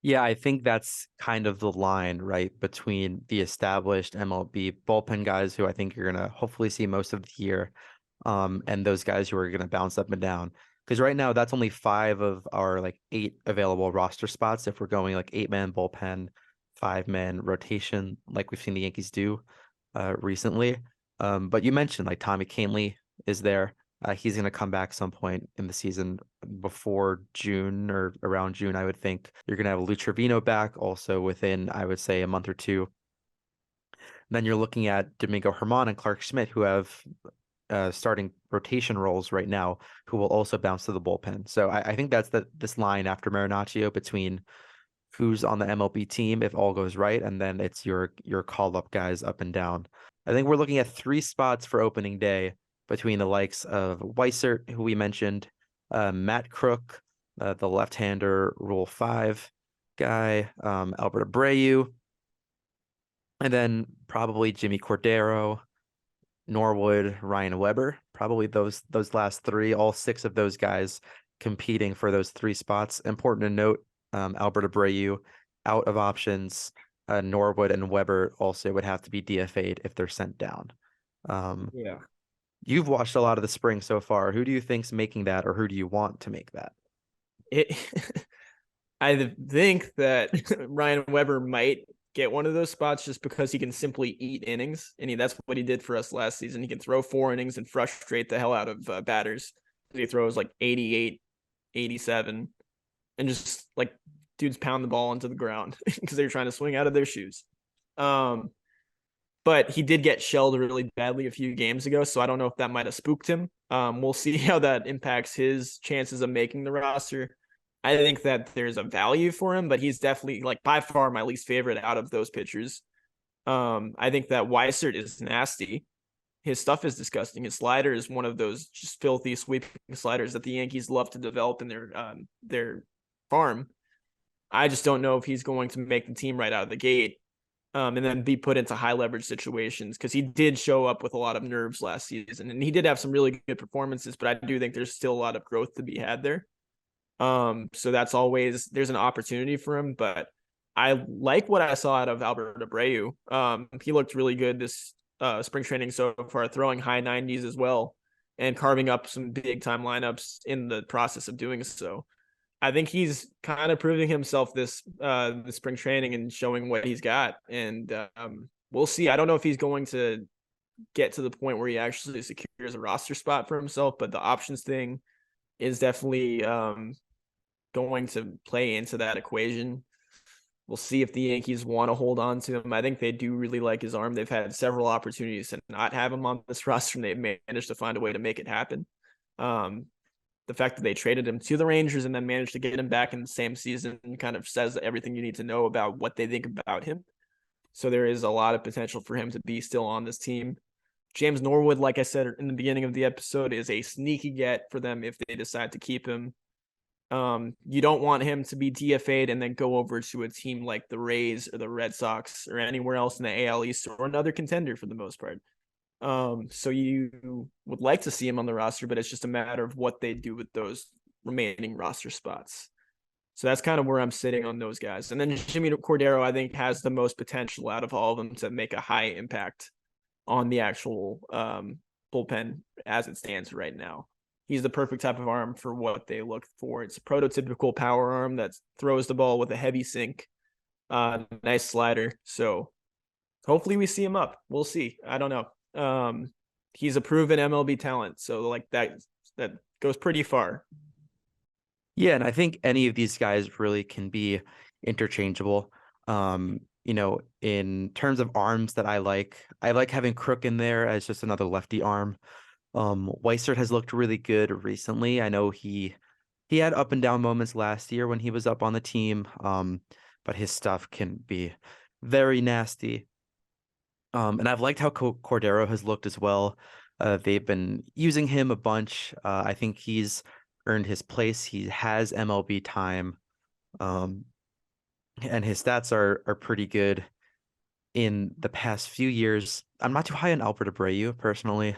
Yeah, I think that's kind of the line, right, between the established MLB bullpen guys who I think you're gonna hopefully see most of the year, and those guys who are gonna bounce up and down. Because right now that's only five of our like eight available roster spots if we're going like eight-man bullpen, five-man rotation, like we've seen the Yankees do recently. But you mentioned like Tommy Kahnle is there. He's going to come back some point in the season before June or around June, I would think. You're going to have Lou Trevino back also within, I would say, a month or two. Then you're looking at Domingo Herman and Clark Schmidt, who have starting rotation roles right now, who will also bounce to the bullpen. So I think that's this line after Marinaccio between who's on the MLB team if all goes right, and then it's your call up guys up and down. I think we're looking at three spots for opening day between the likes of Weissert, who we mentioned, Matt Crook, the left-hander Rule 5 guy, Albert Abreu, and then probably Jimmy Cordero, Norwood, Ryan Weber. Probably those last three, all six of those guys competing for those three spots. Important to note, Albert Abreu out of options. Norwood and Weber also would have to be DFA'd if they're sent down. Yeah. You've watched a lot of the spring so far. Who do you think's making that, or who do you want to make that? It I think that Ryan Weber might get one of those spots just because he can simply eat innings. And that's what he did for us last season. He can throw 4 innings and frustrate the hell out of batters. He throws like 88, 87, and just like dudes pound the ball into the ground because they're trying to swing out of their shoes. But he did get shelled really badly a few games ago, so I don't know if that might have spooked him. We'll see how that impacts his chances of making the roster. I think that there's a value for him, but he's definitely like by far my least favorite out of those pitchers. I think that Weissert is nasty. His stuff is disgusting. His slider is one of those just filthy sweeping sliders that the Yankees love to develop in their farm. I just don't know if he's going to make the team right out of the gate, and then be put into high leverage situations because he did show up with a lot of nerves last season, and he did have some really good performances. But I do think there's still a lot of growth to be had there. So that's always there's an opportunity for him, but I like what I saw out of Albert Abreu. He looked really good this spring training so far, throwing high 90s as well, and carving up some big time lineups in the process of doing so. I think he's kind of proving himself this spring training and showing what he's got, and we'll see. I don't know if he's going to get to the point where he actually secures a roster spot for himself, but the options thing is definitely going to play into that equation. We'll see if the Yankees want to hold on to him. I think they do really like his arm. They've had several opportunities to not have him on this roster, and they've managed to find a way to make it happen. The fact that they traded him to the Rangers and then managed to get him back in the same season kind of says everything you need to know about what they think about him. So there is a lot of potential for him to be still on this team. James Norwood, like I said in the beginning of the episode, is a sneaky get for them if they decide to keep him. You don't want him to be DFA'd and then go over to a team like the Rays or the Red Sox or anywhere else in the AL East or another contender for the most part. So you would like to see him on the roster, but it's just a matter of what they do with those remaining roster spots. So that's kind of where I'm sitting on those guys. And then Jimmy Cordero, I think, has the most potential out of all of them to make a high impact on the actual bullpen as it stands right now. He's the perfect type of arm for what they look for. It's a prototypical power arm that throws the ball with a heavy sink, nice slider. So hopefully we see him up. We'll see. I don't know. He's a proven MLB talent, so like that goes pretty far. Yeah, and I think any of these guys really can be interchangeable. In terms of arms that I like having Crook in there as just another lefty arm. Weissert has looked really good recently. I know he had up and down moments last year when he was up on the team, but his stuff can be very nasty. And I've liked how Cordero has looked as well. They've been using him a bunch. I think he's earned his place. He has MLB time, and his stats are pretty good in the past few years. I'm not too high on Albert Abreu personally.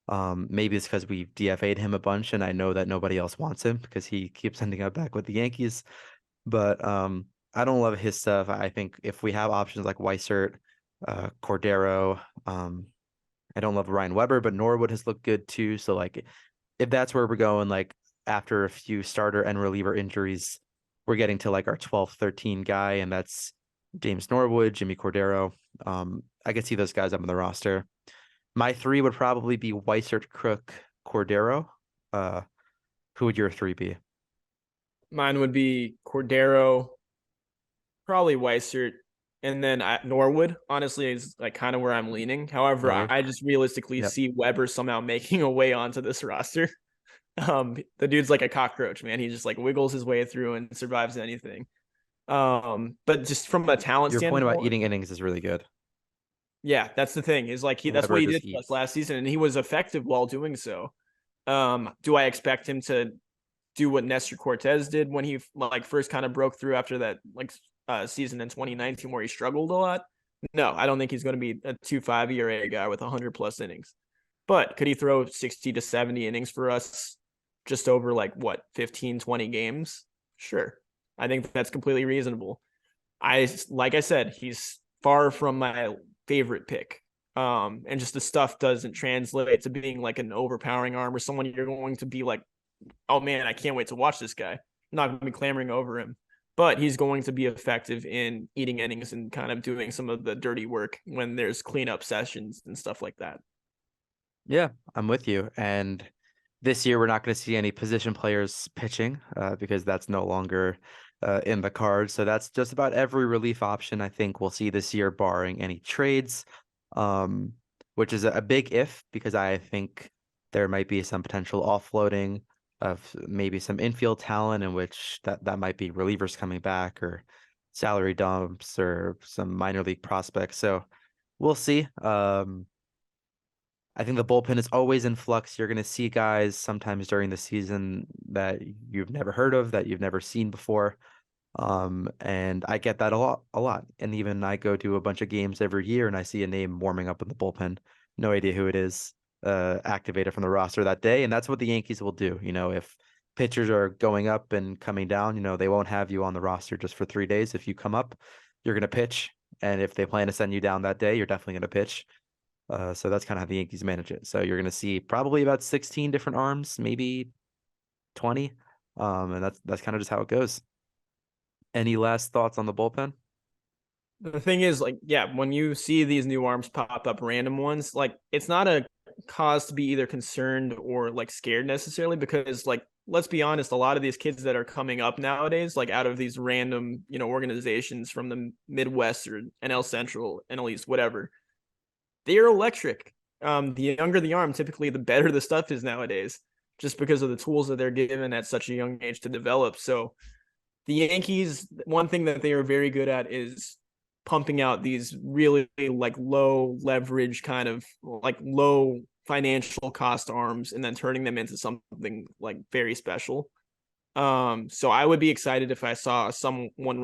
Maybe it's because we've DFA'd him a bunch, and I know that nobody else wants him because he keeps ending up back with the Yankees. But I don't love his stuff. I think if we have options like Weissert, Cordero, I don't love Ryan Weber, but Norwood has looked good too. So like if that's where we're going, like after a few starter and reliever injuries, we're getting to like our 12, 13 guy, and that's James Norwood, Jimmy Cordero. I could see those guys up on the roster. My three would probably be Weissert, Crook, Cordero. Uh, who would your three be? Mine would be Cordero, probably Weissert, and then Norwood. Honestly, is like kind of where I'm leaning. However, Norwood. I just realistically Yep. see Weber somehow making a way onto this roster. The dude's like a cockroach, man. He just like wiggles his way through and survives anything. But just from a talent Your point about standpoint, eating innings is really good. yeah, that's the thing. Is like that's what Weber he just did for us eats. last season, and he was effective while doing so. Do I expect him to do what Nestor Cortez did when he like first kind of broke through after that like season in 2019 where he struggled a lot? No, I don't think he's going to be a 2.5 ERA guy with 100 plus innings. But could he throw 60 to 70 innings for us just over like what 15, 20 games? Sure. I think that's completely reasonable. Like I said, he's far from my favorite pick. And just the stuff doesn't translate to being like an overpowering arm or someone you're going to be like, oh man, I can't wait to watch this guy. I'm not going to be clamoring over him, but he's going to be effective in eating innings and kind of doing some of the dirty work when there's cleanup sessions and stuff like that. Yeah, I'm with you. And this year, we're not going to see any position players pitching because that's no longer in the cards. So that's just about every relief option I think we'll see this year, barring any trades, um, which is a big if because I think there might be some potential offloading of maybe some infield talent in which that might be relievers coming back or salary dumps or some minor league prospects. So we'll see. I think the bullpen is always in flux. You're going to see guys sometimes during the season that you've never heard of, that you've never seen before. And I get that a lot. And even I go to a bunch of games every year and I see a name warming up in the bullpen. No idea who it is, activated from the roster that day. And that's what the Yankees will do. You know, if pitchers are going up and coming down, you know, they won't have you on the roster just for 3 days. If you come up, you're going to pitch. And if they plan to send you down that day, you're definitely going to pitch. So that's kind of how the Yankees manage it. So you're going to see probably about 16 different arms, maybe 20. And that's kind of just how it goes. Any last thoughts on the bullpen? The thing is, like, yeah, when you see these new arms pop up, random ones, like, it's not a cause to be either concerned or like scared necessarily because, like, let's be honest, a lot of these kids that are coming up nowadays, like, out of these random, organizations from the Midwest or NL Central, NL East, whatever, they are electric. The younger the arm, typically the better the stuff is nowadays, just because of the tools that they're given at such a young age to develop. So the Yankees, one thing that they are very good at is pumping out these really like low leverage kind of like low financial cost arms and then turning them into something like very special. So I would be excited if I saw someone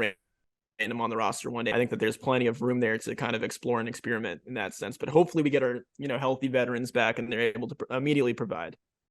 random on the roster one day. I think that there's plenty of room there to kind of explore and experiment in that sense. But hopefully we get our healthy veterans back and they're able to immediately provide.